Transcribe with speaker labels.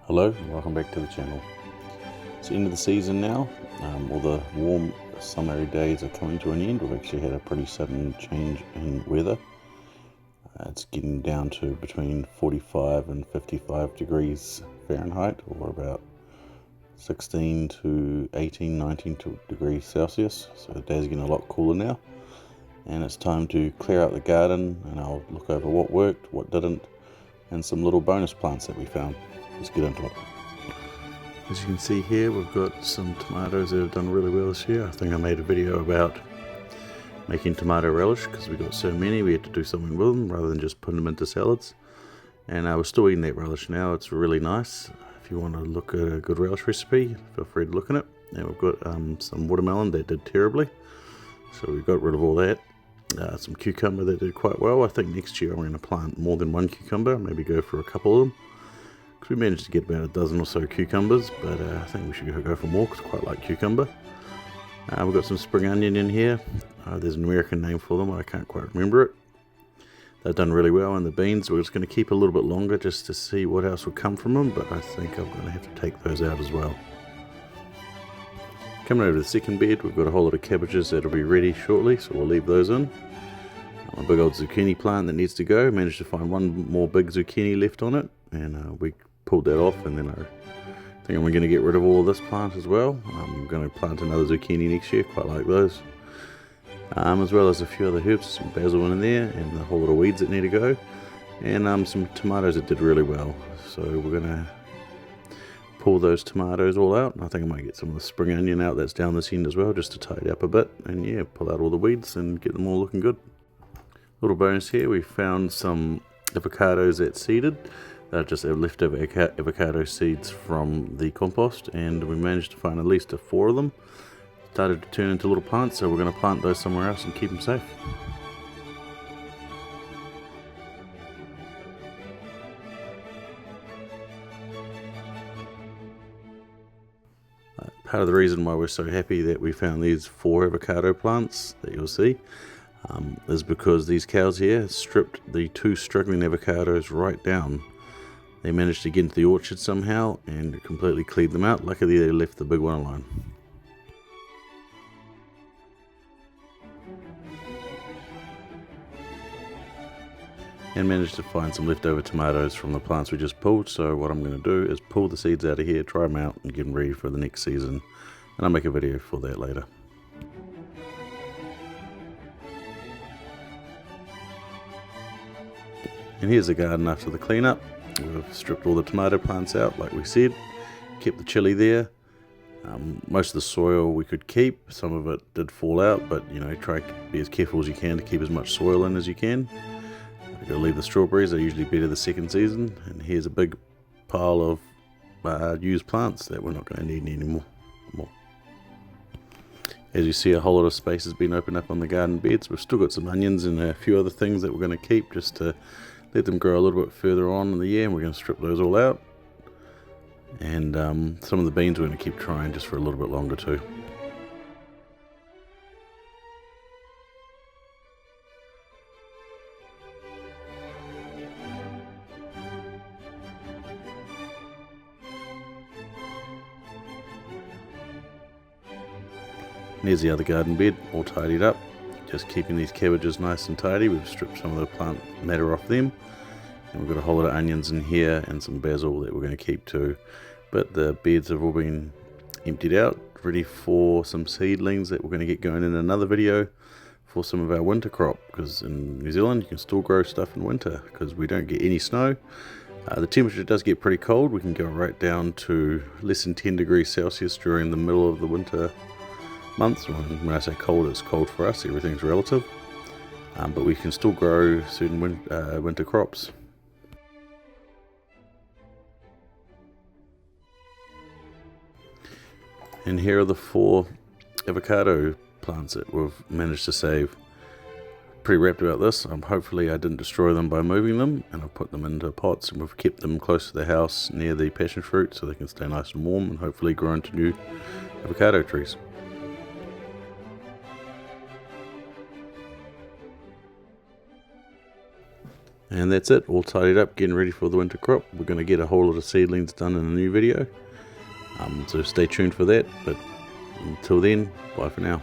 Speaker 1: Hello and welcome back to the channel. It's the end of the season now. All the warm summery days are coming to an end. We've actually had a pretty sudden change in weather. It's getting down to between 45 and 55 degrees Fahrenheit, or about 16 to 18, 19 degrees Celsius. So the days are getting a lot cooler now. And it's time to clear out the garden, and I'll look over what worked, what didn't, and some little bonus plants that we found. Let's get into it. As you can see here, we've got some tomatoes that have done really well this year. I think I made a video about making tomato relish because we got so many, we had to do something with them rather than just putting them into salads. And we're still eating that relish now. It's really nice. If you want to look at a good relish recipe, feel free to look at it. And we've got some watermelon that did terribly, so we got rid of all that. Some cucumber that did quite well. I think next year I'm going to plant more than one cucumber, maybe go for a couple of them. We managed to get about a dozen or so cucumbers, but I think we should go for more because I quite like cucumber. We've got some spring onion in here. There's an American name for them, I can't quite remember it. They've done really well. And the beans, we're just going to keep a little bit longer just to see what else will come from them, but I think I'm going to have to take those out as well. Coming over to the second bed, we've got a whole lot of cabbages that'll be ready shortly, so we'll leave those in. A big old zucchini plant that needs to go. Managed to find one more big zucchini left on it, and we pulled that off, and then I think I'm going to get rid of all of this plant as well. I'm going to plant another zucchini next year, quite like those. As well as a few other herbs, some basil in there, and a whole lot of weeds that need to go. And some tomatoes that did really well. So we're going to pull those tomatoes all out. I think I might get some of the spring onion out that's down this end as well, just to tidy up a bit. And yeah, pull out all the weeds and get them all looking good. Little bonus here, we found some avocados that seeded. They're just leftover avocado seeds from the compost, and we managed to find at least 4 of them. Started to turn into little plants, so we're going to plant those somewhere else and keep them safe. Part of the reason why we're so happy that we found these 4 avocado plants that you'll see is because these cows here stripped the 2 struggling avocados right down. They managed to get into the orchard somehow and completely cleared them out. Luckily they left the big one alone. And managed to find some leftover tomatoes from the plants we just pulled. So what I'm going to do is pull the seeds out of here, try them out, and get them ready for the next season. And I'll make a video for that later. And here's the garden after the cleanup. We've stripped all the tomato plants out like we said, kept the chili there. Most of the soil we could keep, some of it did fall out, but you know, try to be as careful as you can to keep as much soil in as you can. We're going to leave the strawberries, they're usually better the second season. And here's a big pile of used plants that we're not going to need anymore. As you see, a whole lot of space has been opened up on the garden beds. We've still got some onions and a few other things that we're going to keep just to let them grow a little bit further on in the year, and we're going to strip those all out. And some of the beans we're going to keep trying just for a little bit longer too. And here's the other garden bed, all tidied up. Just keeping these cabbages nice and tidy. We've stripped some of the plant matter off them. And we've got a whole lot of onions in here and some basil that we're going to keep too. But the beds have all been emptied out, ready for some seedlings that we're going to get going in another video for some of our winter crop. Because in New Zealand you can still grow stuff in winter because we don't get any snow. The temperature does get pretty cold. We can go right down to less than 10 degrees Celsius during the middle of the winter months. When I say cold, it's cold for us, everything's relative, but we can still grow certain winter crops. And here are the 4 avocado plants that we've managed to save. Pretty wrapped about this. Hopefully I didn't destroy them by moving them, and I've put them into pots, and we've kept them close to the house near the passion fruit so they can stay nice and warm and hopefully grow into new avocado trees. And that's it, all tidied up, getting ready for the winter crop. We're going to get a whole lot of seedlings done in a new video, so stay tuned for that. But until then, bye for now.